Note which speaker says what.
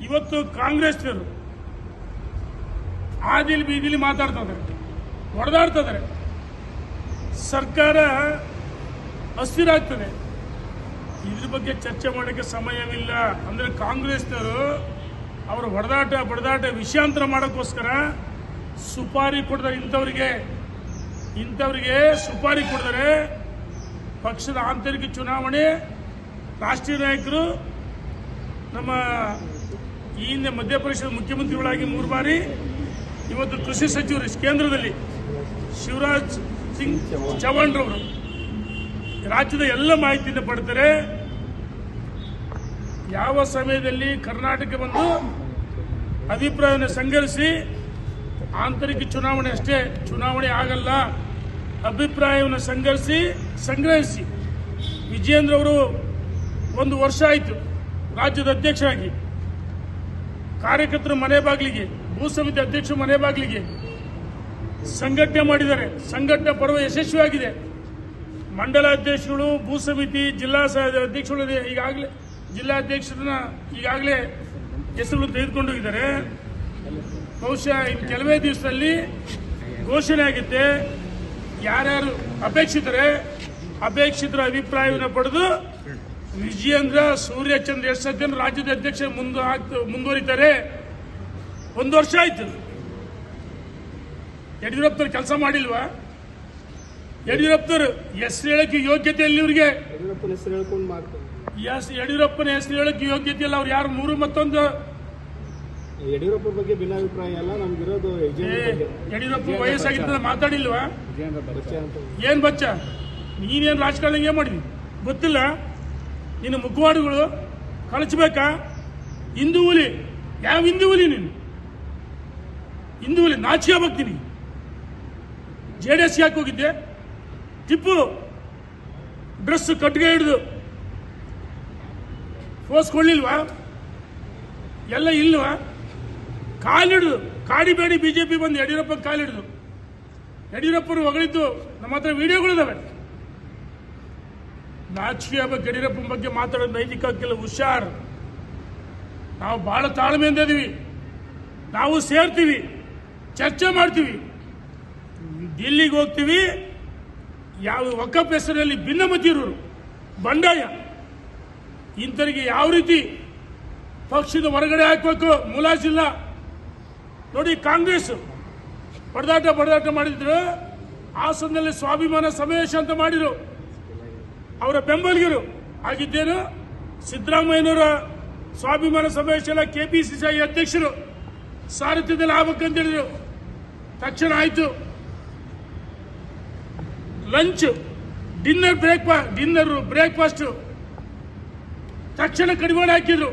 Speaker 1: ಇವತ್ತು ಕಾಂಗ್ರೆಸ್ನವರು ಆದಿಲ್ ಬೀದಿಲಿ ಮಾತಾಡ್ತಾ ಇದ್ದಾರೆ, ಹೊಡೆದಾಡ್ತಾ ಇದ್ದಾರೆ. ಸರ್ಕಾರ ಅಸ್ಥಿರ ಆಗ್ತದೆ. ಇದ್ರ ಬಗ್ಗೆ ಚರ್ಚೆ ಮಾಡೋಕ್ಕೆ ಸಮಯವಿಲ್ಲ. ಅಂದ್ರೆ ಕಾಂಗ್ರೆಸ್ನವರು ಅವರ ಬಡದಾಟ ವಿಷಯಾಂತರ ಮಾಡೋಕ್ಕೋಸ್ಕರ ಸುಪಾರಿ ಕೊಡ್ತಾರೆ. ಇಂಥವರಿಗೆ ಸುಪಾರಿ ಕೊಡ್ತಾರೆ. ಪಕ್ಷದ ಆಂತರಿಕ ಚುನಾವಣೆ, ರಾಷ್ಟ್ರೀಯ ನಾಯಕರು, ನಮ್ಮ ಈ ಹಿಂದೆ ಮಧ್ಯಪ್ರದೇಶದ ಮುಖ್ಯಮಂತ್ರಿಗಳಾಗಿ 3 ಬಾರಿ, ಇವತ್ತು ಕೃಷಿ ಸಚಿವರು ಕೇಂದ್ರದಲ್ಲಿ ಶಿವರಾಜ್ ಸಿಂಗ್ ಚೌಹಾಣ್ ರವರು ರಾಜ್ಯದ ಎಲ್ಲ ಮಾಹಿತಿಯನ್ನು ಪಡ್ತಾರೆ. ಯಾವ ಸಮಯದಲ್ಲಿ ಕರ್ನಾಟಕ ಬಂದು ಅಭಿಪ್ರಾಯವನ್ನು ಸಂಗ್ರಹಿಸಿ, ಆಂತರಿಕ ಚುನಾವಣೆ ಅಷ್ಟೇ, ಚುನಾವಣೆ ಆಗಲ್ಲ, ಅಭಿಪ್ರಾಯವನ್ನು ಸಂಗ್ರಹಿಸಿ. ವಿಜಯೇಂದ್ರ ಅವರು 1 ವರ್ಷ ಆಯಿತು ರಾಜ್ಯದ ಅಧ್ಯಕ್ಷರಾಗಿ, ಕಾರ್ಯಕರ್ತರ ಮನೆ ಬಾಗಿಲಿಗೆ, ಭೂ ಸಮಿತಿ ಅಧ್ಯಕ್ಷ ಮನೆ ಬಾಗಿಲಿಗೆ ಸಂಘಟನೆ ಮಾಡಿದ್ದಾರೆ. ಸಂಘಟನೆ ಪರ್ವ ಯಶಸ್ವಿಯಾಗಿದೆ. ಮಂಡಲ ಅಧ್ಯಕ್ಷಗಳು, ಭೂ ಸಮಿತಿ, ಜಿಲ್ಲಾ ಅಧ್ಯಕ್ಷಗಳು ಈಗಾಗಲೇ ಜಿಲ್ಲಾಧ್ಯಕ್ಷರನ್ನ ಈಗಾಗಲೇ ಹೆಸರು ತೆಗೆದುಕೊಂಡೋಗಿದ್ದಾರೆ. ಬಹುಶಃ ಇನ್ನು ಕೆಲವೇ ದಿವಸದಲ್ಲಿ ಘೋಷಣೆ ಆಗುತ್ತೆ. ಯಾರ್ಯಾರು ಅಪೇಕ್ಷಿತರ ಅಭಿಪ್ರಾಯವನ್ನು ಪಡೆದು ವಿಜಯೇಂದ್ರ, ಸೂರ್ಯಚಂದ್ರ ಯಶಸ್ಸನ್ನು ರಾಜ್ಯದ ಅಧ್ಯಕ್ಷ ಮುಂದುವರಿತಾರೆ. 1 ವರ್ಷ ಆಯ್ತು. ಯಡಿಯೂರಪ್ಪನವರು ಕೆಲಸ ಮಾಡಿಲ್ವಾ? ಯಡಿಯೂರಪ್ಪನವರು ಹೆಸರು ಹೇಳಕ್ಕೆ ಯೋಗ್ಯತೆ ಇಲ್ಲ ಇವರಿಗೆ. ಯಡಿಯೂರಪ್ಪನ ಹೆಸರು ಹೇಳಕ್ಕೆ ಯೋಗ್ಯತೆ ಇಲ್ಲ. ಅವ್ರು ಯಾರು 3 ಮತ್ತೊಂದು
Speaker 2: ಯಡಿಯೂರಪ್ಪ ಬಗ್ಗೆ ಭಿನ್ನಾಭಿಪ್ರಾಯ ಅಲ್ಲ, ನಮ್ಗಿರೋದು
Speaker 1: ಯಡಿಯೂರಪ್ಪ ವಯಸ್ಸಾಗಿದ್ದ ಮಾತಾಡಿಲ್ವಾ? ಏನ್ ಬಚ್ಚ, ನೀನೇನು ರಾಜಕಾರಣ ಏನ್ ಮಾಡಿದ್ವಿ ಗೊತ್ತಿಲ್ಲ? ನಿನ್ನ ಮುಖವಾಡುಗಳು ಕಳಚಬೇಕಾ? ಹಿಂದೂ ಹುಲಿ, ಯಾವ ಹಿಂದೂ ಹುಲಿ ನೀನು? ಹಿಂದೂ ಹುಲಿ ನಾಚಿಕೆ ಆಗ್ತೀನಿ. JDS ಯಾಕೆ ಹೋಗಿದ್ದೆ? ಟಿಪ್ಪು ಡ್ರೆಸ್ ಕಟ್ಗೆ ಹಿಡಿದು ಫೋಸ್ಕೊಳ್ಳಿಲ್ವಾ? ಎಲ್ಲ ಇಲ್ವಾ? ಕಾಲಿಡಿದು ಕಾಡಿಬೇಡಿ ಬಿಜೆಪಿ ಬಂದು ಯಡಿಯೂರಪ್ಪ ಕಾಲಿಡಿದು. ಯಡಿಯೂರಪ್ಪರು ಹೊಗಳಿದ್ದು ನಮ್ಮ ಹತ್ರ ವಿಡಿಯೋಗಳಿದಾವೆ. ನಾಚಿಕೆ ಆಗ್ಬೇಕು. ಯಡಿಯೂರಪ್ಪನ ಬಗ್ಗೆ ಮಾತಾಡೋದು ನೈತಿಕ ಹಕ್ಕಿಲ್ಲ. ಹುಷಾರ್. ನಾವು ಬಹಳ ತಾಳ್ಮೆಯಿಂದ ಇದೀವಿ. ನಾವು ಸೇರ್ತೀವಿ, ಚರ್ಚೆ ಮಾಡ್ತೀವಿ, ದಿಲ್ಲಿಗೆ ಹೋಗ್ತೀವಿ. ಯಾವ ವಕಫ್ ಹೆಸರಲ್ಲಿ ಭಿನ್ನಮತಿ ಇರೋರು, ಬಂಡಾಯ, ಇಂಥವರಿಗೆ ಯಾವ ರೀತಿ ಪಕ್ಷದ ಹೊರಗಡೆ ಹಾಕಬೇಕು ಮುಲಾಜಿಲ್ಲ. ನೋಡಿ, ಕಾಂಗ್ರೆಸ್ ಬಡದಾಟ ಮಾಡಿದ್ರು. ಹಾಸನದಲ್ಲಿ ಸ್ವಾಭಿಮಾನ ಸಮಾವೇಶ ಅಂತ ಮಾಡಿದ್ರು. ಅವರ ಬೆಂಬಲಿಗರು ಆಗಿದ್ದೇನು ಸಿದ್ದರಾಮಯ್ಯನವರ ಸ್ವಾಭಿಮಾನ ಸಮಾವೇಶ ಎಲ್ಲ KPCC ಅಧ್ಯಕ್ಷರು ಸಾರಥ್ಯದಲ್ಲಿ ಆಗ್ಬೇಕಂತ ಹೇಳಿದ್ರು. ತಕ್ಷಣ ಆಯ್ತು. ಲಂಚ್, ಡಿನ್ನರ್ ಬ್ರೇಕ್ಫಾಸ್ಟ್ ತಕ್ಷಣ ಕಡಿವಾಣ ಹಾಕಿದ್ರು.